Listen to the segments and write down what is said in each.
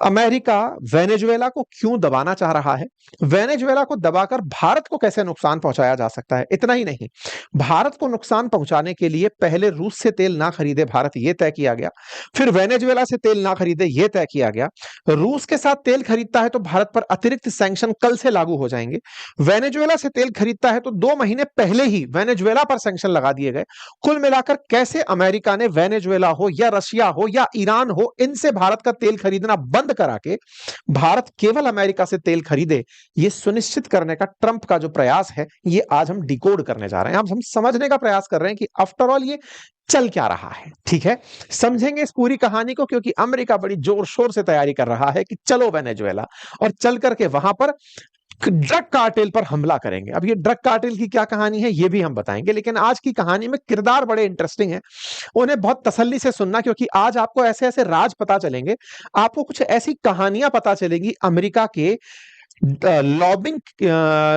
America Venezuela को क्यों दबाना चाह रहा है, वेनेजुएला को दबाकर भारत को कैसे नुकसान पहुंचाया जा सकता है। इतना ही नहीं, भारत को नुकसान पहुंचाने के लिए पहले रूस से तेल ना खरीदे भारत, यह तय किया गया। फिर वेनेजुएला से तेल ना खरीदे, यह तय किया गया। रूस के साथ तेल खरीदता है तो भारत पर अतिरिक्त सैंक्शन कल से लागू हो जाएंगे। वेनेजुएला से तेल खरीदता है तो 2 महीने पहले ही वेनेजुएला पर सैंक्शन लगा दिए गए। कुल मिलाकर कैसे अमेरिका ने वेनेजुएला हो या रशिया हो या ईरान हो, इनसे भारत का तेल खरीदना बंद करा के भारत केवल अमेरिका से तेल खरीदे, यह सुनिश्चित करने का ट्रंप का जो प्रयास है, ये आज हम डिकोड करने जा रहे हैं। हम समझने का प्रयास कर रहे हैं कि आफ्टर ऑल ये चल क्या रहा है। ठीक है, समझेंगे इस पूरी कहानी को, क्योंकि अमेरिका बड़ी जोर शोर से तैयारी कर रहा है कि चलो वेनेजुएला, और चल करके वहां पर ड्रग कार्टेल पर हमला करेंगे। अब ये ड्रग कार्टेल की क्या कहानी है, ये भी हम बताएंगे। लेकिन आज की कहानी में किरदार बड़े इंटरेस्टिंग हैं, उन्हें बहुत तसल्ली से सुनना, क्योंकि आज आपको ऐसे ऐसे राज पता चलेंगे, आपको कुछ ऐसी कहानियां पता चलेंगी अमेरिका के लॉबिंग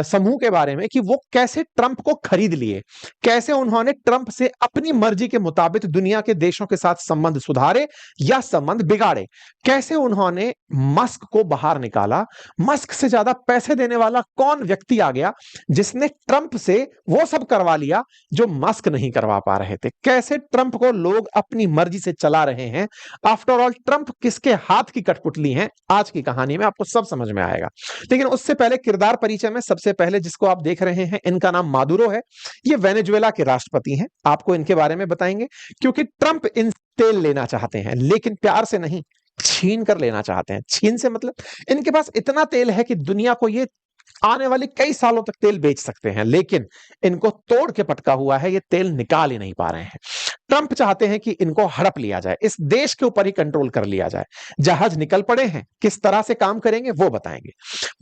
समूह के बारे में, कि वो कैसे ट्रंप को खरीद लिए, कैसे उन्होंने ट्रंप से अपनी मर्जी के मुताबिक दुनिया के देशों के साथ संबंध सुधारे या संबंध बिगाड़े, कैसे उन्होंने मस्क को बाहर निकाला। मस्क से ज्यादा पैसे देने वाला कौन व्यक्ति आ गया जिसने ट्रंप से वो सब करवा लिया जो मस्क नहीं करवा पा रहे थे। कैसे ट्रंप को लोग अपनी मर्जी से चला रहे हैं। आफ्टर ऑल ट्रंप किसके हाथ की कठपुतली है, आज की कहानी में आपको सब समझ में आएगा। लेकिन उससे पहले किरदार परिचय में सबसे पहले जिसको आप देख रहे हैं, इनका नाम मादुरो है। ये वेनेजुएला के राष्ट्रपति हैं। आपको इनके बारे में बताएंगे, क्योंकि ट्रंप इन तेल लेना चाहते हैं, लेकिन प्यार से नहीं, छीन कर लेना चाहते हैं। छीन से मतलब इनके पास इतना तेल है कि दुनिया को ये आने वाले कई सालों तक तेल बेच सकते हैं, लेकिन इनको तोड़ के पटका हुआ है, ये तेल निकाल ही नहीं पा रहे हैं। ट्रंप चाहते हैं कि इनको हड़प लिया जाए, इस देश के ऊपर ही कंट्रोल कर लिया जाए। जहाज निकल पड़े हैं, किस तरह से काम करेंगे वो बताएंगे।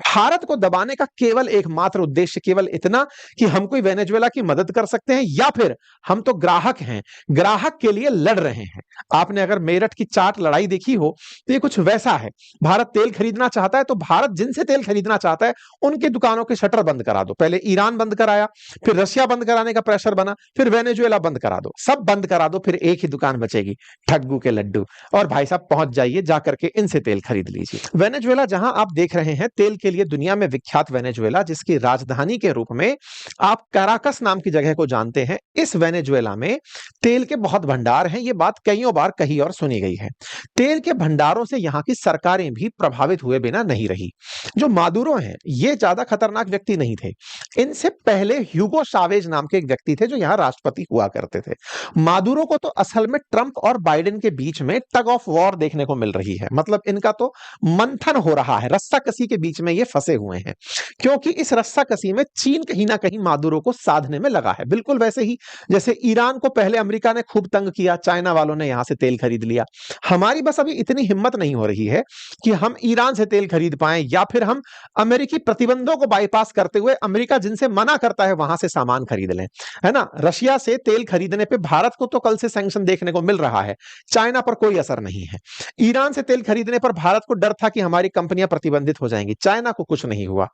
भारत को दबाने का केवल एकमात्र उद्देश्य केवल इतना कि हम कोई वेनेजुएला की मदद कर सकते हैं, या फिर हम तो ग्राहक हैं, ग्राहक के लिए लड़ रहे हैं। आपने अगर मेरठ की चाट लड़ाई देखी हो तो ये कुछ वैसा है। भारत तेल खरीदना चाहता है तो भारत जिनसे तेल खरीदना चाहता है उनकी दुकानों के शटर बंद करा दो। पहले ईरान बंद कराया, फिर रशिया बंद कराने का प्रेशर बना, फिर वेनेजुएला बंद करा दो, सब बंद करा दो, फिर एक ही दुकान बचेगी, ठग्गू के लड्डू। और भाई साहब पहुंच जाइए, जाकर के इनसे तेल खरीद लीजिए। वेनेजुएला जहां आप देख रहे हैं तेल के लिए दुनिया में विख्यात वेनेजुएला, जिसकी राजधानी के रूप में आप कैराकस नाम की जगह को जानते हैं, इस वेनेजुएला में तेल के बहुत भंडार हैं। यह बात कईयों बार कही और सुनी गई है। तेल के भंडारों से यहां की सरकारें भी प्रभावित हुए बिना नहीं रही। जो मादुरो हैं, ये ज्यादा खतरनाक व्यक्ति नहीं थे। इनसे पहले ह्यूगो चावेज नाम के एक व्यक्ति थे जो यहां राष्ट्रपति हुआ करते थे। मादुरो को तो असल में ट्रंप और बाइडेन के बीच में टग ऑफ वॉर देखने को मिल रही है। मतलब इनका तो मंथन हो रहा है, रस्साकसी के बीच में ये फंसे हुए हैं, क्योंकि इस रस्साकसी में चीन कहीं ना कहीं मादुरो को साधने में लगा है। बिल्कुल वैसे ही जैसे ईरान को पहले अमेरिका ने खूब तंग किया, चाइना वालों ने यहां से तेल खरीद लिया। हमारी बस अभी इतनी हिम्मत नहीं हो रही है कि हम ईरान से तेल खरीद पाएं, या फिर हम अमेरिकी प्रतिबंधों को बाईपास करते हुए अमेरिका जिनसे मना करता है वहां से सामान खरीद लें, है ना। रशिया से तेल खरीदने पे भारत को तो कल से सैंक्शन देखने को मिल रहा है, चाइना पर कोई असर नहीं है। ईरान से तेल खरीदने पर भारत को डर था कि हमारी कंपनियां प्रतिबंधित हो जाएंगी, चाइना को कुछ नहीं हुआ।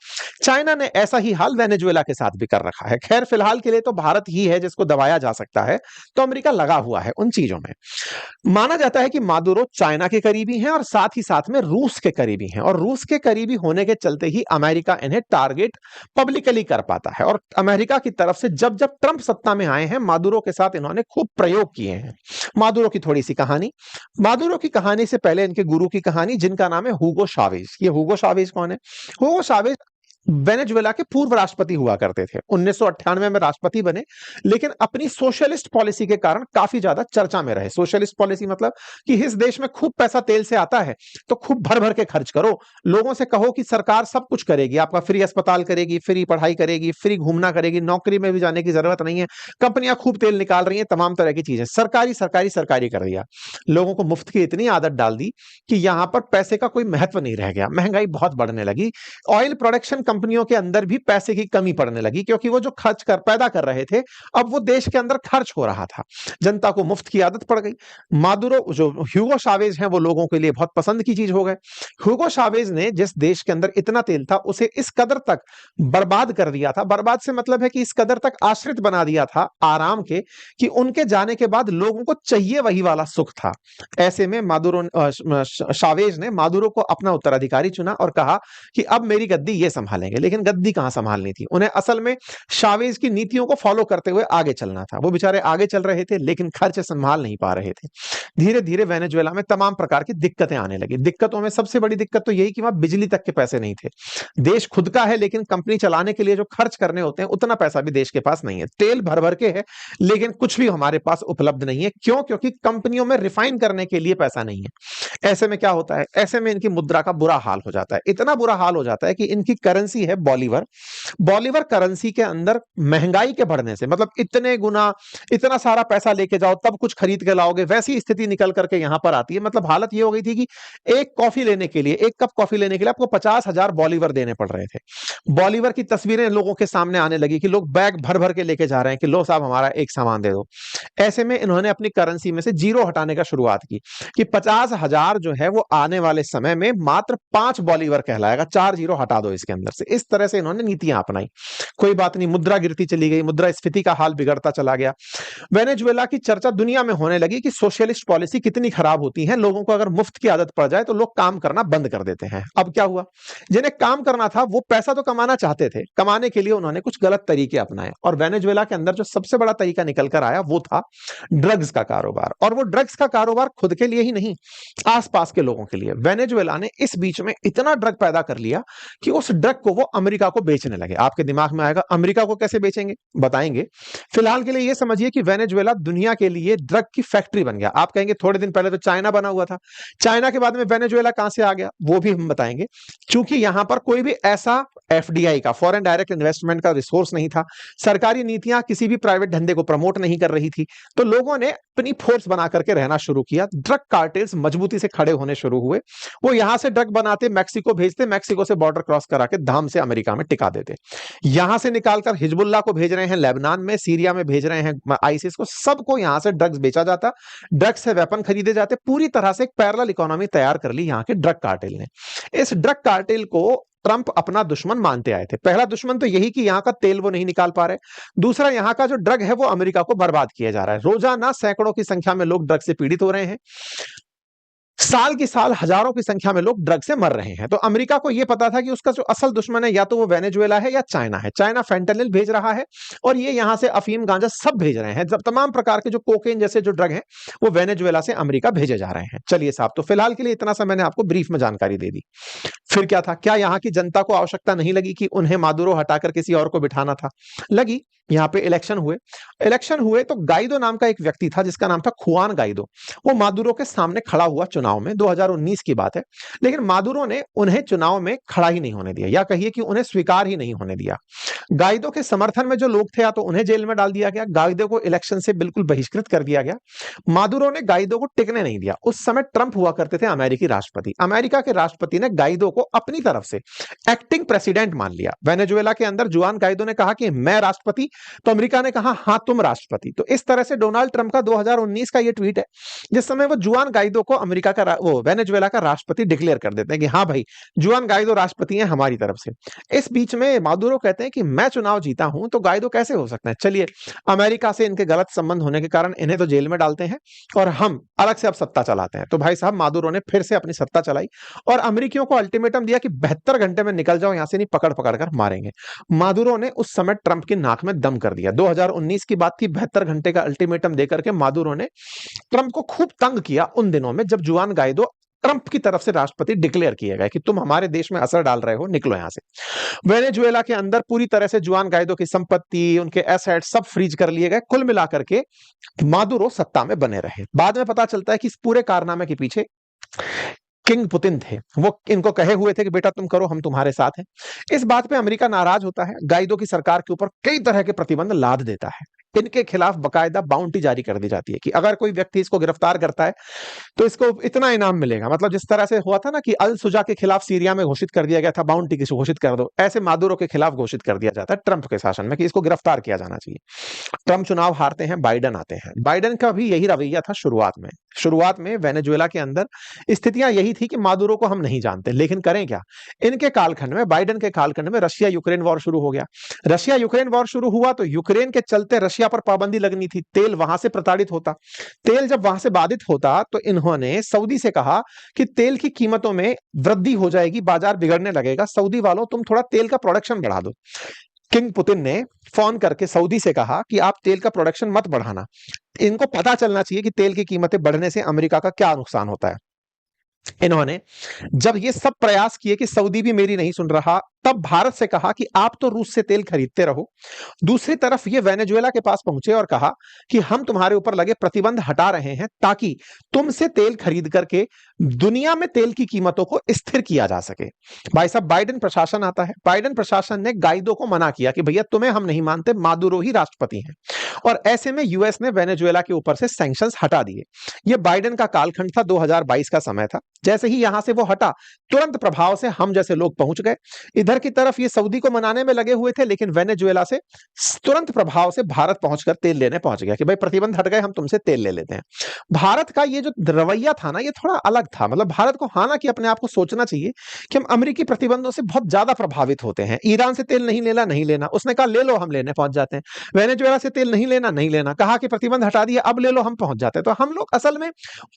चाइना ने ऐसा ही हाल वेनेजुएला के साथ भी कर रखा है। खैर फिलहाल के लिए तो भारत ही है जिसको दबाया जा सकता है, तो अमेरिका लगा हुआ है उन चीजों में। माना जाता है कि मादुरो चाइना के करीबी हैं और साथ ही साथ में रूस के करीबी हैं, और रूस के करीबी होने के चलते ही अमेरिका इन्हें टारगेट पब्लिकली कर पाता है। और अमेरिका की तरफ से जब जब ट्रंप सत्ता में आए हैं, मादुरो के साथ इन्होंने खूब प्रयोग किए हैं। मादुरो की थोड़ी सी कहानी, मादुरो की कहानी से पहले इनके गुरु की कहानी, जिनका नाम है हुगो चावेज। ये हुगो चावेज कौन है? हुगो चावेज वेनेजुएला के पूर्व राष्ट्रपति हुआ करते थे। 1998 में राष्ट्रपति बने, लेकिन अपनी सोशलिस्ट पॉलिसी के कारण काफी ज्यादा चर्चा में रहे। सोशलिस्ट पॉलिसी मतलब कि इस देश में खूब पैसा तेल से आता है तो खूब भर भर के खर्च करो, लोगों से कहो कि सरकार सब कुछ करेगी, आपका फ्री अस्पताल करेगी, फ्री पढ़ाई करेगी, फ्री घूमना करेगी, नौकरी में भी जाने की जरूरत नहीं है, कंपनियां खूब तेल निकाल रही हैं, तमाम तरह की चीजें सरकारी सरकारी सरकारी कर दिया। लोगों को मुफ्त की इतनी आदत डाल दी कि यहां पर पैसे का कोई महत्व नहीं रह गया, महंगाई बहुत बढ़ने लगी। ऑयल प्रोडक्शन कंपनियों के अंदर भी पैसे की कमी पड़ने लगी, क्योंकि वो जो पैदा कर रहे थे, अब वो देश के अंदर खर्च हो रहा था। जनता को मुफ्त की आदत पड़ गई। मादुरो जो ह्यूगो शावेज हैं, वो लोगों के लिए बहुत पसंद की चीज हो गए। ह्यूगो शावेज ने जिस देश के अंदर इतना तेल था, उसे इस कदर तक बर्बाद कर दिया था, बर्बाद से मतलब है कि इस कदर तक आश्रित बना दिया था आराम के, कि उनके जाने के बाद लोगों को चाहिए वही वाला सुख था। ऐसे में शावेज ने मादुरो को अपना उत्तराधिकारी चुना और कहा कि अब मेरी गद्दी ये संभालेंगे। लेकिन गद्दी कहां संभालनी थी, उन्हें असल में शावेज की नीतियों को फॉलो करते हुए आगे चलना था। वो बेचारे आगे चल रहे थे, लेकिन खर्च संभाल नहीं पा रहे थे। धीरे धीरे वेनेजुएला में तमाम प्रकार की दिक्कतें आने लगी। दिक्कतों में सबसे बड़ी दिक्कत तो यही कि वहां बिजली तक के पैसे नहीं थे। देश खुद का है, लेकिन कंपनी चलाने के लिए जो खर्च करने होते हैं, उतना पैसा भी देश के पास नहीं है। तेल भर भर के है, लेकिन कुछ भी हमारे पास उपलब्ध नहीं है। क्यों? क्योंकि कंपनियों में रिफाइन करने के लिए पैसा नहीं है। ऐसे में क्या होता है, ऐसे में इनकी मुद्रा का बुरा हाल हो जाता है। इतना बुरा हाल हो जाता है कि इनकी करेंसी है बॉलीवर। बॉलीवर करेंसी के अंदर महंगाई के बढ़ने से, मतलब इतने गुना, इतना सारा पैसा लेके जाओ तब कुछ खरीद के लाओगे, वैसी स्थिति निकल करके यहां पर आती है। मतलब हालत ये हो गई थी कि एक कॉफी लेने के लिए, एक कप कॉफी लेने के लिए आपको 50,000 बॉलीवर देने पड़ रहे थे। बॉलीवर की तस्वीरें लोगों के सामने आने लगी कि लोग बैग भर भर के लेके जा रहे हैं कि लो साहब हमारा एक सामान दे दो। ऐसे में इन्होंने अपनी करेंसी में से जीरो हटाने का शुरुआत की कि 50,000 जो है वो आने वाले समय में मात्र 5 बॉलीवर कहलाएगा, 4 जीरो हटा दो इसके अंदर से। इस तरह से इन्होंने नीतियां अपनाई। कोई बात नहीं, मुद्रा गिरती चली गई, मुद्रास्फीति का हाल बिगड़ता चला गया। वेनेजुएला की चर्चा दुनिया में होने लगी कि सोशलिस्ट पॉलिसी कितनी खराब होती है। लोगों को अगर मुफ्त की आदत पड़ जाए तो लोग काम करना बंद कर देते हैं। अब क्या हुआ, जिन्हें काम करना था वो पैसा तो कमाना चाहते थे, कमाने के लिए उन्होंने कुछ गलत तरीके अपनाए। और वेनेजुएला के अंदर जो सबसे बड़ा तरीका निकल कर आया वो था ड्रग्स का कारोबार। और वो ड्रग्स का कारोबार खुद के लिए ही नहीं, आसपास के लोगों के लिए। वेनेजुएला ने इस बीच में इतना ड्रग पैदा कर लिया कि उस ड्रग को वो अमेरिका को बेचने लगे। आपके दिमाग में आएगा अमेरिका को कैसे बेचेंगे, बताएंगे। फिलहाल के लिए ये समझिए कि वेनेजुएला दुनिया के लिए ड्रग की फैक्ट्री बन गया। आप कहेंगे थोड़े दिन पहले तो चाइना बना हुआ था, चाइना के बाद में वेनेजुएला कहां से आ गया, वो भी हम बताएंगे। क्योंकि यहां पर कोई भी ऐसा एफडीआई का, फॉरेन डायरेक्ट इन्वेस्टमेंट का रिसोर्स नहीं था। सरकारी नीतियां किसी भी प्राइवेट धंधे को प्रमोट नहीं कर रही थी। तो लोगों ने अपनी फोर्स बना करके रहना शुरू किया। ड्रग कार्टेल्स मजबूती से खड़े होने शुरू हुए। वो यहां से ड्रग बनाते, मैक्सिको भेजते, मैक्सिको से बॉर्डर क्रॉस करा के धाम से अमेरिका में टिका देते। यहां से निकालकर हिजबुल्लाह को भेज रहे हैं लेबनान में, सीरिया में भेज रहे हैं आईसिस को, सबको यहां से ड्रग्स बेचा जाता, ड्रग्स से वेपन खरीदे जाते। पूरी तरह से एक पैरेलल इकोनॉमी तैयार कर ली यहां के ड्रग कार्टेल ने। इस ड्रग कार्टेल को ट्रंप अपना दुश्मन मानते आए थे। पहला दुश्मन तो यही कि यहां का तेल वो नहीं निकाल पा रहे, दूसरा यहां का जो ड्रग है वो अमेरिका को बर्बाद किया जा रहा है। रोजाना सैकड़ों की संख्या में लोग ड्रग से पीड़ित हो रहे हैं, साल की साल हजारों की संख्या में लोग ड्रग से मर रहे हैं। तो अमेरिका को यह पता था कि उसका जो असल दुश्मन है या तो वो वेनेजुएला है या चाइना है। चाइना फेंटेनिल भेज रहा है और ये यहां से अफीम, गांजा सब भेज रहे हैं। जब तमाम प्रकार के जो कोकेन जैसे जो ड्रग हैं वो वेनेजुएला से अमेरिका भेजे जा रहे हैं। चलिए साहब, तो फिलहाल के लिए इतना सा मैंने आपको ब्रीफ में जानकारी दे दी। फिर क्या था, क्या यहां की जनता को आवश्यकता नहीं लगी कि उन्हें मादुरो हटाकर किसी और को बिठाना था? लगी। यहां पे इलेक्शन हुए तो गाइदो नाम का एक व्यक्ति था जिसका नाम था खुआन गाइदो। वो मादुरो के सामने खड़ा हुआ चुनाव में, 2019 की बात है। लेकिन मादुरो ने उन्हें चुनाव में खड़ा ही नहीं होने दिया, या कहिए कि उन्हें स्वीकार ही नहीं होने दिया। गाइदो के समर्थन में जो लोग थे या तो उन्हें जेल में डाल दिया गया, गाइदो को इलेक्शन से बिल्कुल बहिष्कृत कर दिया गया। मादुरो ने गाइदो को टिकने नहीं दिया। उस समय ट्रंप हुआ करते थे अमेरिकी राष्ट्रपति। अमेरिका के राष्ट्रपति ने गाइदो को अपनी तरफ से एक्टिंग प्रेसिडेंट मान लिया। वेनेजुएला के अंदर जुआन गाइदो ने कहा कि मैं राष्ट्रपति, तो अमेरिका ने कहा हां तुम राष्ट्रपति। तो इस तरह से डोनाल्ड ट्रंप का 2019 का ये ट्वीट है, जिस समय वो जुआन गाइदो को अमेरिका का, वो वेनेजुएला का राष्ट्रपति डिक्लेयर कर देते हैं कि हाँ भाई जुआन गाइदो राष्ट्रपति हैं हमारी तरफ से। इस बीच में मादुरो कहते हैं कि मैं चुनाव जीता हूं तो गाइदो कैसे हो सकता है। चलिए, अमेरिका से इनके गलत संबंध होने के कारण इन्हें तो जेल में डालते हैं और हम अलग से अब सत्ता चलाते हैं। तो भाई साहब, मादुरो ने फिर से अपनी सत्ता चलाई और अमेरिकियों को अल्टीमेटम दिया कि 72 घंटे में निकल जाओ यहां से, नहीं पकड़ पकड़ कर मारेंगे। मादुरो ने उस समय ट्रंप की नाक में दम कर दिया। 2019 की बात थी, 72 घंटे का अल्टीमेटम देकर के मादुरो ने ट्रंप को खूब तंग किया उन दिनों में, जब जुआन गाइदो ट्रंप की तरफ से राष्ट्रपति डिक्लेयर किए गए कि तुम हमारे देश में असर डाल रहे हो, निकलो यहां से। वेनेजुएला के अंदर पूरी तरह से जुआन गाइदो की संपत्ति, उनके एसेट सब फ्रीज कर लिए गए। कुल मिलाकर के मादुरो सत्ता में बने रहे। बाद में पता चलता है कि इस पूरे कारनामे के पीछे किंग पुतिन थे। वो इनको कहे हुए थे कि बेटा तुम करो, हम तुम्हारे साथ हैं। इस बात पे अमेरिका नाराज होता है, गाइदो की सरकार के ऊपर कई तरह के प्रतिबंध लाद देता है। इनके खिलाफ बकायदा बाउंटी जारी कर दी जाती है कि अगर कोई व्यक्ति इसको गिरफ्तार करता है तो इसको इतना इनाम मिलेगा। मतलब जिस तरह से हुआ था ना कि अल सुजा के खिलाफ सीरिया में घोषित कर दिया गया था बाउंटी की घोषित कर दो, ऐसे मादुरो के खिलाफ घोषित कर दिया जाता है ट्रंप के शासन में कि इसको गिरफ्तार किया जाना चाहिए। ट्रंप चुनाव हारते हैं, बाइडेन आते हैं। बाइडेन का भी यही रवैया था शुरुआत में वेनेजुएला के अंदर स्थितियां यही थी कि मादुरो को हम नहीं जानते, लेकिन करें क्या। इनके कालखंड में, बाइडेन के कालखंड में रशिया यूक्रेन वॉर शुरू हो गया। रशिया यूक्रेन वॉर शुरू हुआ तो यूक्रेन के चलते रशिया पर पाबंदी लगनी थी, तेल वहां से प्रताड़ित होता। तेल जब वहां से बाधित होता तो इन्होंने सऊदी से कहा कि तेल की कीमतों में वृद्धि हो जाएगी, बाजार बिगड़ने लगेगा, सऊदी वालों तुम थोड़ा तेल का प्रोडक्शन बढ़ा दो। किंग पुतिन ने फोन करके सऊदी से कहा कि आप तेल का प्रोडक्शन मत बढ़ाना, इनको पता चलना चाहिए कि तेल की कीमतें बढ़ने से अमेरिका का क्या नुकसान होता है। इन्होंने जब ये सब प्रयास किए कि सऊदी भी मेरी नहीं सुन रहा, तब भारत से कहा कि आप तो रूस से तेल खरीदते रहो। दूसरी तरफ ये वेनेजुएला के पास पहुंचे और कहा कि हम तुम्हारे ऊपर लगे प्रतिबंध हटा रहे हैं ताकि तुमसे तेल खरीद करके दुनिया में तेल की कीमतों को स्थिर किया जा सके। भाई साहब, बाइडेन प्रशासन आता है। बाइडेन प्रशासन ने गाइडो को मना किया कि भैया तुम्हें हम नहीं मानते, मादुरो ही राष्ट्रपति हैं। और ऐसे में यूएस ने वेनेजुएला के ऊपर से सैंक्शंस हटा दिए। यह बाइडेन का कालखंड था, 2022 का समय था। जैसे ही यहां से वो हटा, तुरंत प्रभाव से हम जैसे लोग पहुंच गए। इधर की तरफ ये सऊदी को मनाने में लगे हुए थे, लेकिन वेनेजुएला से तुरंत प्रभाव से भारत पहुंचकर तेल लेने पहुंच गया कि भाई प्रतिबंध हट गए, हम तुमसे तेल ले लेते हैं। भारत का ये जो रवैया था ना, ये थोड़ा अलग था। मतलब भारत को हालांकि अपने आप को सोचना चाहिए कि हम अमेरिकी प्रतिबंधों से बहुत ज्यादा प्रभावित होते हैं। ईरान से तेल नहीं लेना, उसने कहा ले लो, हम लेने पहुंच जाते हैं। वेनेजुएला से तेल नहीं लेना, कहा कि प्रतिबंध हटा दिया, अब ले लो, हम पहुंच जाते हैं। तो हम लोग असल में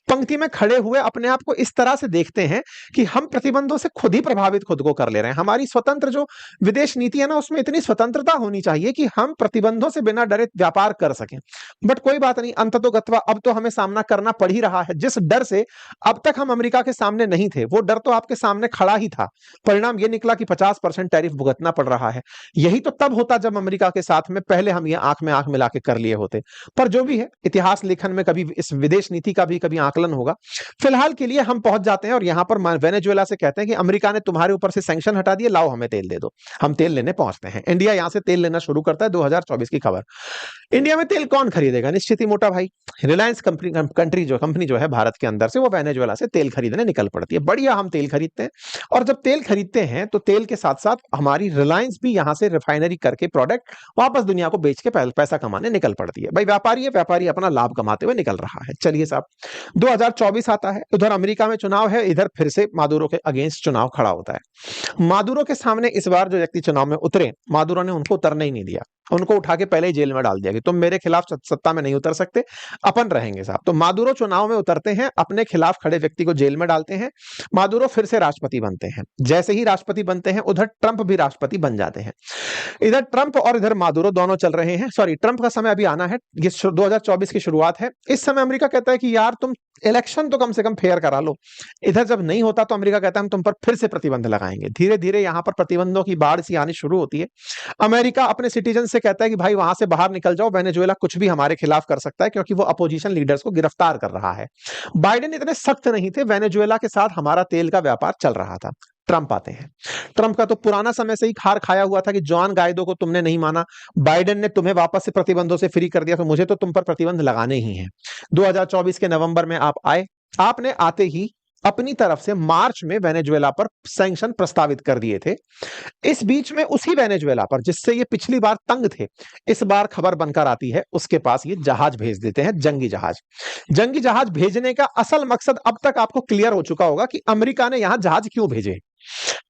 पंक्ति में खड़े हुए अपने आप को इस तरह से देखते हैं कि हम प्रतिबंधों से खुद ही प्रभावित खुद को कर ले रहे हैं। हमारी स्वतंत्र जो विदेश नीति है ना, उसमें इतनी स्वतंत्रता होनी चाहिए कि हम प्रतिबंधों से बिना डरे व्यापार कर सकें। बट कोई बात नहीं, अंततोगत्वा अब तो हमें सामना करना पड़ ही रहा है। जिस डर से अब तक हम अमेरिका के सामने नहीं थे, वो डर तो आपके सामने खड़ा ही था। परिणाम ये निकला कि 50% टैरिफ भुगतना पड़ रहा है। यही तो तब होता जब अमेरिका के साथ में पहले हम ये आंख में आंख मिला के कर लिए होते। पर जो भी है, इतिहास लेखन में कभी इस विदेश नीति का भी कभी आकलन होगा। फिलहाल के लिए हम पहुंच जाते हैं और यहां पर वेनेजुएला से कहते हैं कि अमेरिका ने तुम्हारे ऊपर से सैंक्शन हटा दिए, लाओ हमें तेल दे दो। हम तेल लेने पहुंचते हैं। इंडिया यहां से तेल लेना शुरू करता है। 2024 की खबर। इंडिया में तेल कौन खरीदेगा? निश्चित ही मोटा भाई रिलायंस कंपनी जो है भारत के अंदर से, वो वेनेजुएला से तेल खरीदने निकल पड़ती है। बढ़िया, हम तेल खरीदते हैं। और जब तेल खरीदते हैं तो तेल के साथ साथ हमारी रिलायंस भी यहां से रिफाइनरी करके प्रोडक्ट वापस दुनिया को बेच के पैसा कमाने निकल पड़ती है। भाई व्यापारी है, व्यापारी अपना लाभ कमाते हुए निकल रहा है। चलिए साहब, 2024 आता है, उधर अमेरिका में चुनाव है, इधर फिर से मादुरो के अगेंस्ट चुनाव खड़ा होता है। मादुरो के सामने इस बार जो व्यक्ति चुनाव में उतरे, मादुरो ने उनको उतरने ही नहीं दिया। उनको उठा के पहले ही जेल में डाल दिया कि तुम मेरे खिलाफ सत्ता में नहीं उतर सकते, अपन रहेंगे साहब। तो मादुरो चुनाव में उतरते हैं, अपने खिलाफ खड़े व्यक्ति को जेल में डालते हैं। मादुरो फिर से राष्ट्रपति बनते हैं। जैसे ही राष्ट्रपति बनते हैं, उधर ट्रंप भी राष्ट्रपति बन जाते हैं। इधर ट्रंप और इधर मादुरो दोनों चल रहे हैं। सॉरी, ट्रंप का समय अभी आना है, ये 2024 की शुरुआत है। इस समय अमेरिका कहता है कि यार तुम इलेक्शन तो कम से कम फेयर करा लो। इधर जब नहीं होता तो अमेरिका कहता है हम तुम पर फिर से प्रतिबंध लगाएंगे। धीरे धीरे यहां पर प्रतिबंधों की बाढ़ सी आनी शुरू होती है। अमेरिका अपने सिटीजन से कहता है कि भाई वहां से बाहर निकल जाओ, वेनेजुएला कुछ भी हमारे खिलाफ कर सकता है क्योंकि वो अपोजिशन लीडर्स को गिरफ्तार कर रहा है। बाइडेन इतने सख्त नहीं थे, वेनेजुएला के साथ हमारा तेल का व्यापार चल रहा था। ट्रंप आते हैं। ट्रंप का तो पुराना समय से ही खार खाया हुआ था कि जॉन गाइडो को तुमने नहीं माना, बाइडेन ने तुम्हें वापस से प्रतिबंधों से फ्री कर दिया, तो मुझे तो तुम पर प्रतिबंध लगाने ही हैं। 2024 के नवंबर में आप आए। आपने आते ही अपनी तरफ से मार्च में वेनेजुएला पर सैंक्शन प्रस्तावित कर दिए थे। इस बीच में उसी वेनेजुएला पर जिससे ये पिछली बार तंग थे, इस बार खबर बनकर आती है उसके पास ये जहाज भेज देते हैं, जंगी जहाज। जंगी जहाज भेजने का असल मकसद अब तक आपको क्लियर हो चुका होगा कि अमेरिका ने यहां जहाज क्यों भेजे।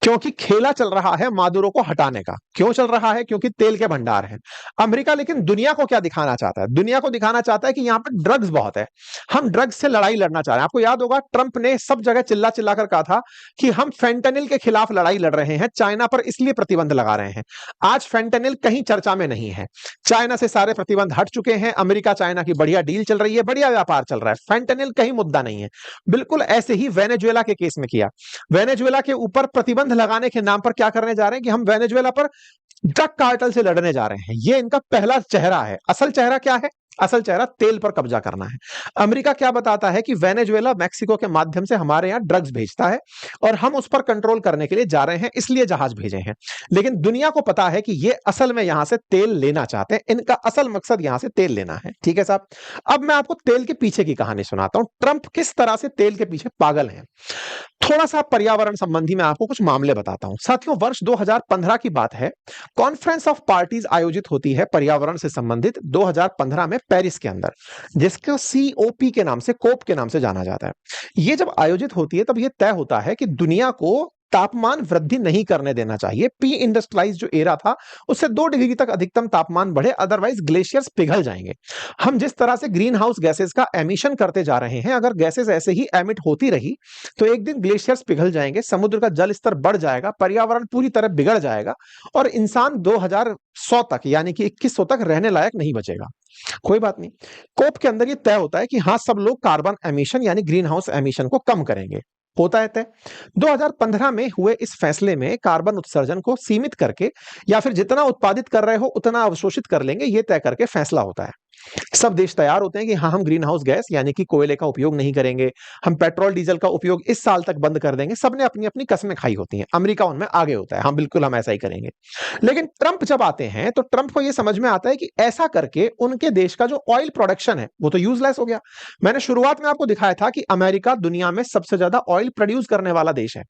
क्योंकि खेला चल रहा है मादुरो को हटाने का। क्यों चल रहा है? क्योंकि तेल के भंडार हैं। अमेरिका लेकिन दुनिया को क्या दिखाना चाहता है? दुनिया को दिखाना चाहता है कि यहां पर ड्रग्स बहुत है, हम ड्रग्स से लड़ाई लड़ना चाह रहे हैं। आपको याद होगा ट्रंप ने सब जगह चिल्ला चिल्ला कर कहा था कि हम फेंटेनिल के खिलाफ लड़ाई लड़ रहे हैं, चाइना पर इसलिए प्रतिबंध लगा रहे हैं। आज फेंटेनिल कहीं चर्चा में नहीं है, चाइना से सारे प्रतिबंध हट चुके हैं। अमेरिका चाइना की बढ़िया डील चल रही है, बढ़िया व्यापार चल रहा है, फेंटेनिल कहीं मुद्दा नहीं है। बिल्कुल ऐसे ही वेनेजुएला के केस में किया। वेनेजुएला के ऊपर प्रतिबंध लगाने के नाम पर क्या करने जा रहे हैं कि हम वेनेजुएला पर ड्रग कार्टेल से लड़ने जा रहे हैं। ये इनका पहला चेहरा है। असल चेहरा क्या है? असल चेहरा तेल पर कब्जा करना है। अमेरिका क्या बताता है कि वेनेजुएला मैक्सिको के माध्यम से हमारे यहां ड्रग्स भेजता है और हम उस पर कंट्रोल करने के लिए जा रहे हैं, इसलिए जहाज भेजे हैं। लेकिन दुनिया को पता है कि ये असल में यहां से तेल लेना चाहते हैं, इनका असल मकसद यहां से तेल लेना है। ठीक है साहब। अब मैं आपको तेल के पीछे की कहानी सुनाता हूं, ट्रंप किस तरह से तेल के पीछे पागल है। थोड़ा सा पर्यावरण संबंधी मैं आपको कुछ मामले बताता हूं। साथियों, वर्ष 2015 की बात है, कॉन्फ्रेंस ऑफ पार्टीज आयोजित होती है पर्यावरण से संबंधित 2015 में पेरिस के अंदर, जिसको सीओपी के नाम से, कोप के नाम से जाना जाता है। ये जब आयोजित होती है तब ये तय होता है कि दुनिया को तापमान वृद्धि नहीं करने देना चाहिए। प्री इंडस्ट्रियलाइज जो एरा था उससे 2 डिग्री तक अधिकतम तापमान बढ़े, अदरवाइज ग्लेशियर्स पिघल जाएंगे। हम जिस तरह से ग्रीन हाउस गैसेस का एमिशन करते जा रहे हैं, अगर गैसेस ऐसे ही एमिट होती रही तो एक दिन ग्लेशियर्स पिघल जाएंगे, समुद्र का जल स्तर बढ़ जाएगा, पर्यावरण पूरी तरह बिगड़ जाएगा और इंसान 2100 तक यानी कि 2100 तक रहने लायक नहीं बचेगा। कोई बात नहीं, कोप के अंदर ये तय होता है कि हाँ, सब लोग कार्बन एमिशन यानी ग्रीन हाउस एमिशन को कम करेंगे। होता है तय। 2015 में हुए इस फैसले में कार्बन उत्सर्जन को सीमित करके या फिर जितना उत्पादित कर रहे हो उतना अवशोषित कर लेंगे, ये तय करके फैसला होता है। सब देश तैयार होते हैं कि हाँ, हम ग्रीन हाउस गैस यानी कि कोयले का उपयोग नहीं करेंगे, हम पेट्रोल डीजल का उपयोग इस साल तक बंद कर देंगे। सबने अपनी अपनी कस्में खाई होती हैं, अमेरिका उनमें आगे होता है, हाँ बिल्कुल हम ऐसा ही करेंगे। लेकिन ट्रंप जब आते हैं तो ट्रंप को यह समझ में आता है कि ऐसा करके उनके देश का जो ऑयल प्रोडक्शन है वो तो यूजलेस हो गया। मैंने शुरुआत में आपको दिखाया था कि अमेरिका दुनिया में सबसे ज्यादा ऑयल प्रोड्यूस करने वाला देश है।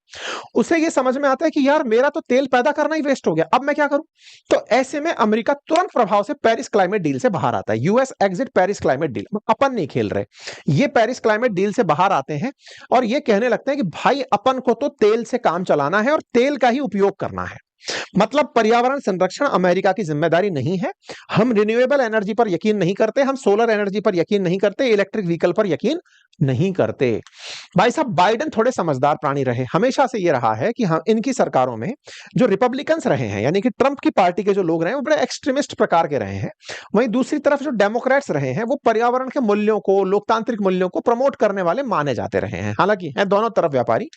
उसे यह समझ में आता है कि यार, मेरा तो तेल पैदा करना ही वेस्ट हो गया, अब मैं क्या करूं। तो ऐसे में अमेरिका तुरंत प्रभाव से पेरिस क्लाइमेट डील से बाहर आता है। US exit Paris climate deal, अपन नहीं खेल रहे, ये पेरिस क्लाइमेट डील से बाहर आते हैं और ये कहने लगते हैं कि भाई, अपन को तो तेल से काम चलाना है और तेल का ही उपयोग करना है। मतलब पर्यावरण संरक्षण अमेरिका की जिम्मेदारी नहीं है। हम रिन्यूएबल एनर्जी पर यकीन नहीं करते, हम सोलर एनर्जी पर यकीन नहीं करते, इलेक्ट्रिक व्हीकल पर यकीन नहीं करते। भाई साहब, बाइडेन थोड़े समझदार प्राणी रहे, हमेशा से ये रहा है कि हम, इनकी सरकारों में जो रिपब्लिकन्स रहे हैं यानी कि ट्रंप की पार्टी के जो लोग रहे हैं वो बड़े एक्सट्रीमिस्ट प्रकार के रहे हैं। वहीं दूसरी तरफ जो डेमोक्रेट्स रहे हैं वो पर्यावरण के मूल्यों को, लोकतांत्रिक मूल्यों को प्रमोट करने वाले माने जाते रहे हैं। हालांकि है दोनों तरफ व्यापारी।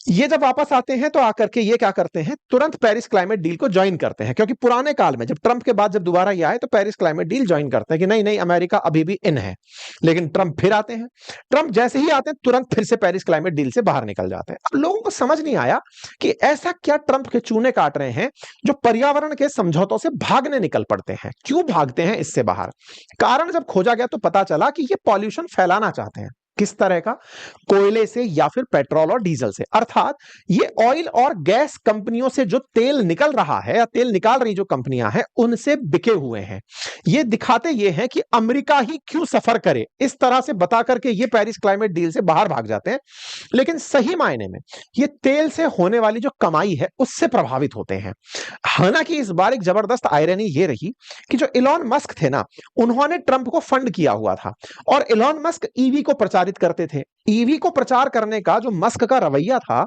ये जब वापस आते हैं तो आकर के ये क्या करते हैं, तुरंत पेरिस क्लाइमेट डील को ज्वाइन करते हैं। क्योंकि पुराने काल में जब ट्रंप के बाद जब दोबारा ये आए तो पेरिस क्लाइमेट डील ज्वाइन करते हैं कि नहीं नहीं, अमेरिका अभी भी इन है। लेकिन ट्रंप फिर आते हैं, ट्रंप जैसे ही आते हैं तुरंत फिर से पेरिस क्लाइमेट डील से बाहर निकल जाते हैं। अब लोगों को समझ नहीं आया कि ऐसा क्या ट्रंप के चूने काट रहे हैं जो पर्यावरण के समझौतों से भागने निकल पड़ते हैं। क्यों भागते हैं इससे बाहर? कारण जब खोजा गया तो पता चला कि ये पॉल्यूशन फैलाना चाहते हैं। किस तरह का? कोयले से या फिर पेट्रोल और डीजल से। अर्थात ये ऑयल और गैस कंपनियों से जो तेल निकल रहा है या तेल निकाल रही जो कंपनियां हैं उनसे बिके हुए हैं। ये दिखाते ये हैं कि अमेरिका ही क्यों सफर करे, इस तरह से बता करके ये पेरिस क्लाइमेट डील से बाहर भाग जाते हैं। लेकिन सही मायने में ये तेल से होने वाली जो कमाई है उससे प्रभावित होते हैं। हालांकि इस बार एक जबरदस्त आयरनी ये रही कि जो इलॉन मस्क थे ना, उन्होंने ट्रंप को फंड किया हुआ था और इलॉन मस्क ईवी को प्रचारित करते थे। ईवी को प्रचार करने का जो मस्क का रवैया था,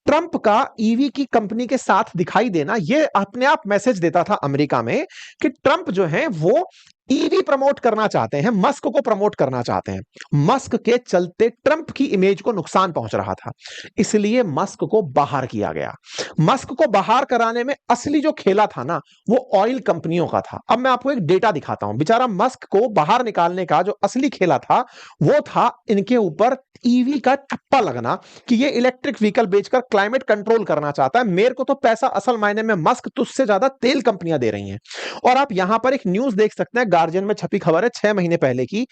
ट्रंप का ईवी की कंपनी के साथ दिखाई देना, यह अपने आप मैसेज देता था अमेरिका में कि ट्रंप जो है वो ईवी प्रमोट करना चाहते हैं, मस्क को प्रमोट करना चाहते हैं। मस्क के चलते ट्रंप की इमेज को नुकसान पहुंच रहा था, इसलिए मस्क को बाहर किया गया। मस्क को बाहर कराने में असली जो खेला था ना, वो ऑयल कंपनियों का था। अब मैं आपको एक डेटा दिखाता हूं। बेचारा मस्क को बाहर निकालने का जो असली खेला था वो था इनके ऊपर ईवी का ठप्पा लगना कि ये इलेक्ट्रिक व्हीकल बेचकर क्लाइमेट कंट्रोल करना चाहता है। मेरे को तो पैसा असल मायने में मस्क तुझसे ज्यादा तेल कंपनियां दे रही हैं। और आप यहां पर एक न्यूज देख सकते हैं, गार्जियन में छपी खबर है 6 महीने पहले की,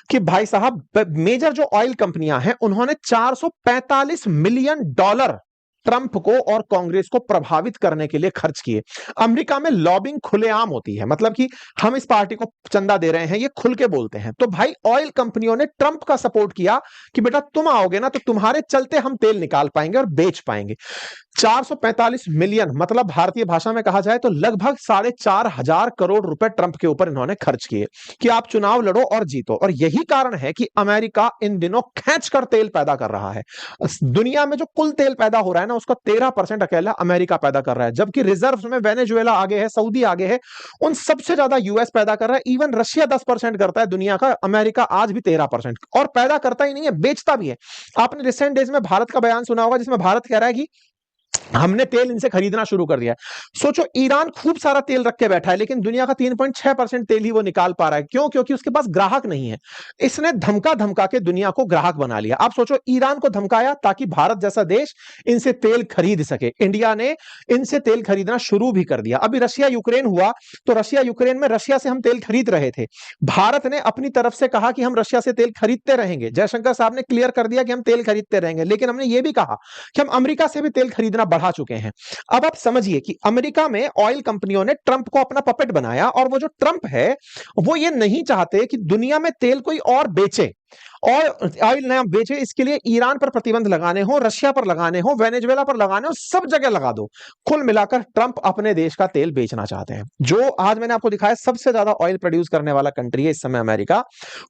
कि भाई साहब, मेजर जो ऑयल कंपनियां हैं उन्होंने $445 मिलियन ट्रंप को और कांग्रेस को प्रभावित करने के लिए खर्च किए। अमेरिका में लॉबिंग खुलेआम होती है, मतलब कि हम इस पार्टी को चंदा दे रहे हैं, ये खुल के बोलते हैं। तो भाई, ऑयल कंपनियों ने ट्रंप का सपोर्ट किया कि बेटा तुम आओगे ना तो तुम्हारे चलते हम तेल निकाल पाएंगे और बेच पाएंगे। 445 मिलियन, मतलब भारतीय भाषा में कहा जाए तो लगभग 4,500 करोड़ रुपए ट्रंप के ऊपर इन्होंने खर्च किए कि आप चुनाव लड़ो और जीतो। और यही कारण है कि अमेरिका इन दिनों खींचकर तेल पैदा कर रहा है। दुनिया में जो कुल तेल पैदा हो रहा है ना, उसका 13% अकेला अमेरिका पैदा कर रहा है, जबकि रिजर्व में वेनेजुएला आगे है, सऊदी आगे है, उन सबसे ज्यादा यूएस पैदा कर रहा है। इवन रशिया 10% करता है दुनिया का, अमेरिका आज भी 13%। और पैदा करता ही नहीं है, बेचता भी है। आपने रिसेंट डेज में भारत का बयान सुना होगा जिसमें भारत कह रहा है कि हमने तेल इनसे खरीदना शुरू कर दिया है। सोचो, ईरान खूब सारा तेल रख के बैठा है, लेकिन दुनिया का 3.6% तेल ही वो निकाल पा रहा है। क्यों? क्योंकि उसके पास ग्राहक नहीं है। इसने धमका धमका के दुनिया को ग्राहक बना लिया। आप सोचो, ईरान को धमकाया ताकि भारत जैसा देश इनसे तेल खरीद सके। इंडिया ने इनसे तेल खरीदना शुरू भी कर दिया। अभी रशिया यूक्रेन हुआ, तो रशिया यूक्रेन में रशिया से हम तेल खरीद रहे थे। भारत ने अपनी तरफ से कहा कि हम रशिया से तेल खरीदते रहेंगे। जयशंकर साहब ने क्लियर कर दिया कि हम तेल खरीदते रहेंगे, लेकिन हमने ये भी कहा कि हम अमेरिका से भी तेल खरीदना बढ़ा चुके हैं। अब आप समझिए कि अमेरिका में ऑयल कंपनियों ने ट्रंप को अपना पपेट बनाया, और वो जो ट्रंप है वो ये नहीं चाहते कि दुनिया में तेल कोई और बेचे और ऑयल नया बेचे। इसके लिए ईरान पर प्रतिबंध लगाने हो, रशिया पर लगाने हो, वेनेजुएला पर लगाने हो, सब जगह लगा दो। कुल मिलाकर ट्रंप अपने देश का तेल बेचना चाहते हैं। जो आज मैंने आपको दिखाया सबसे ज्यादा ऑयल प्रोड्यूस करने वाला कंट्री है इस समय अमेरिका,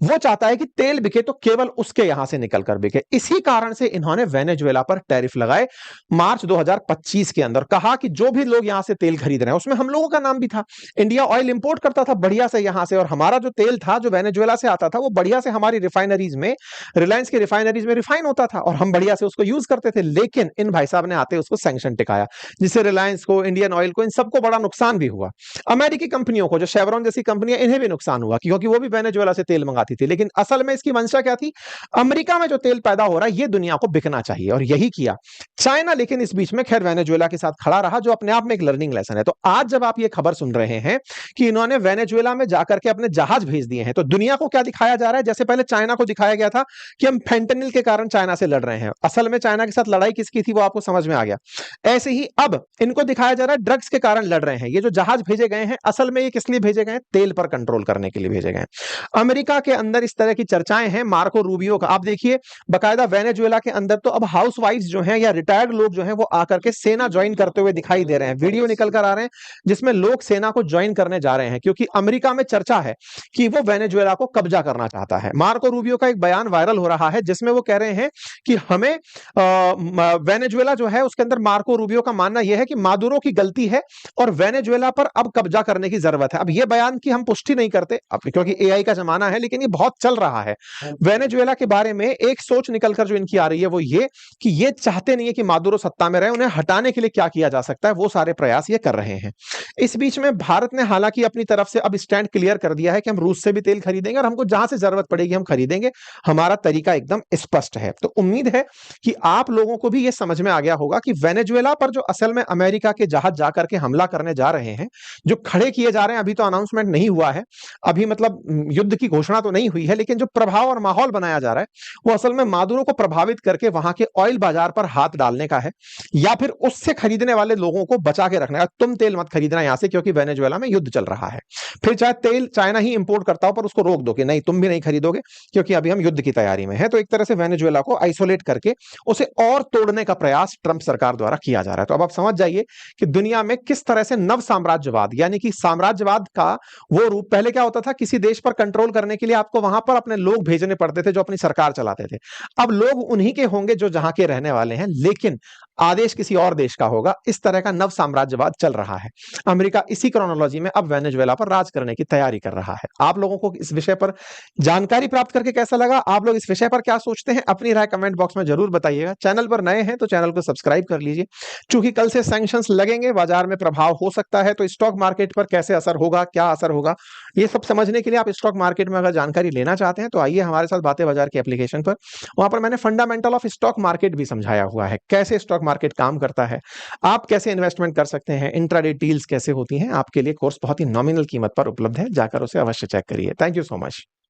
वो चाहता है कि तेल बिके तो केवल उसके यहां से निकलकर बिके। इसी कारण से इन्होंने वेनेजुएला पर टैरिफ लगाए मार्च 2025 के अंदर। कहा कि जो भी लोग यहां से तेल खरीद रहे हैं, उसमें हम लोगों का नाम भी था। इंडिया ऑयल इंपोर्ट करता था बढ़िया से यहां से, और हमारा जो तेल था जो वेनेजुएला से आता था वो बढ़िया से हमारी रिफाइनरीज में, रिलायंस की रिफाइनरीज में रिफाइन होता था, और हम बढ़िया से उसको यूज करते थे। लेकिन इन भाई साहब ने आते उसको सैंक्शन टिकाया, जिससे रिलायंस को, इंडियन ऑयल को, इन सबको बड़ा नुकसान भी हुआ। अमेरिकी कंपनियों को, जो शेवरॉन जैसी कंपनियां, इन्हें भी नुकसान हुआ, क्योंकि वो भी वेनेजुएला से तेल मंगाती थी। लेकिन असल में इसकी मंशा क्या थी? अमेरिका में जो तेल पैदा हो रहा है ये दुनिया को बिकना चाहिए, और यही किया चाइना। लेकिन इस बीच में खैर वेनेजुएला के साथ खड़ा रहा, जो अपने आप में एक लर्निंग लेसन है। तो आज जब आप ये खबर सुन रहे हैं कि इन्होंने वेनेजुएला में जाकर के अपने जहाज भेज दिए हैं, तो दुनिया को क्या दिखाया जा रहा है? जैसे पहले चाइना को दिखाया गया था कि हम फेंटेनिल के कारण चाइना से लड़ रहे हैं। असल में चाइना के साथ लड़ाई किसकी थी वो आपको समझ में आ गया। ऐसे ही अब इनको दिखाया जा रहा है ड्रग्स के कारण लड़ रहे हैं। ये जो जहाज भेजे गए हैं, असल में ये किस लिए भेजे गए हैं? तेल पर कंट्रोल करने के लिए भेजे गए हैं। अमेरिका के अंदर इस तरह की चर्चाएं हैं। मार्को रूबियो का आप देखिए, बकायदा वेनेजुएला के अंदर तो अब हाउसवाइफ्स जो हैं या रिटायर्ड लोग जो हैं वो आकर के सेना ज्वाइन करते हुए दिखाई दे रहे हैं। वीडियो निकल कर आ रहे हैं जिसमें लोग सेना को ज्वाइन करने जा रहे हैं, क्योंकि अमेरिका में चर्चा है कि वो वेनेजुएला को कब्जा करना चाहता है। मार्को रूबियो का एक बयान वायरल हो रहा है जिसमें वो कह रहे हैं कि हमें वेनेजुएला जो है उसके अंदर, मार्को रूबियो का मानना यह है कि मादुरो की गलती है और वेनेजुएला पर अब कब्जा करने की जरूरत है। अब ये बयान की हम पुष्टि नहीं करते अब, क्योंकि एआई का जमाना है, लेकिन ये बहुत चल रहा है। वेनेजुएला के बारे में एक सोच निकलकर जो इनकी आ रही है वो ये कि ये चाहते नहीं है कि मादुरो सत्ता में रहे। उन्हें हटाने के लिए क्या किया जा सकता है वो सारे प्रयास ये कर रहे हैं। इस बीच में भारत ने हालांकि अपनी तरफ से अब स्टैंड क्लियर कर दिया है कि हम रूस से भी तेल खरीदेंगे और हमको जहां से जरूरत पड़ेगी हम खरीदेंगे। हमारा तरीका एकदम स्पष्ट है। तो उम्मीद है कि आप लोगों को भी यह समझ में आ गया होगा कि वेनेजुएला पर जो असल में अमेरिका के जहाज जाकर के हमला करने जा रहे हैं, जो खड़े किए जा रहे हैं, अभी तो अनाउंसमेंट नहीं हुआ है, अभी मतलब युद्ध की घोषणा तो नहीं हुई है, लेकिन जो प्रभाव और माहौल बनाया जा रहा है वो असल में मादुरो को प्रभावित करके वहां के ऑयल बाजार पर हाथ डालने का है, या फिर उससे खरीदने वाले लोगों को बचा के रखने का। तुम तेल मत खरीदना यहां से, क्योंकि वेनेजुएला में युद्ध चल रहा है। फिर चाहे तेल चाइना ही इंपोर्ट करता हो, पर उसको रोक दो कि नहीं, तुम भी नहीं खरीदोगे क्योंकि अभी हम युद्ध की तैयारी में है। तो एक तरह से वेनेजुएला को आइसोलेट करके उसे और तोड़ने का प्रयास ट्रंप सरकार द्वारा किया जा रहा है। तो अब आप समझ जाइए कि दुनिया में किस तरह से नव साम्राज्यवाद, यानी कि साम्राज्यवाद का वो रूप, पहले क्या होता था, किसी देश पर कंट्रोल करने के लिए आपको वहां पर अपने लोग भेजने पड़ते थे जो अपनी सरकार चलाते थे। अब लोग उन्हीं के होंगे जो जहां के रहने वाले हैं, लेकिन आदेश किसी और देश का होगा। इस तरह का नव साम्राज्यवाद चल रहा है। अमेरिका इसी क्रोनोलॉजी में अब वेनेजुएला पर राज करने की तैयारी कर रहा है। आप लोगों को इस विषय पर जानकारी प्राप्त करके कैसा लगा? आप लोग इस विषय पर क्या सोचते हैं? अपनी राय कमेंट बॉक्स में जरूर बताइएगा। चैनल पर नए हैं तो चैनल को सब्सक्राइब कर लीजिए। चूंकि कल से सैंक्शंस लगेंगे, बाजार में प्रभाव हो सकता है, तो स्टॉक मार्केट पर कैसे असर होगा, क्या असर होगा, ये सब समझने के लिए आप स्टॉक मार्केट में अगर जानकारी लेना चाहते हैं तो आइए हमारे साथ बातें बाजार की एप्लीकेशन पर। वहां पर मैंने फंडामेंटल ऑफ स्टॉक मार्केट भी समझाया हुआ है, कैसे स्टॉक मार्केट काम करता है, आप कैसे इन्वेस्टमेंट कर सकते हैं, इंट्राडे डील्स कैसे होती हैं। आपके लिए कोर्स बहुत ही नॉमिनल कीमत पर उपलब्ध है, जाकर उसे अवश्य चेक करिए। Thank you so much.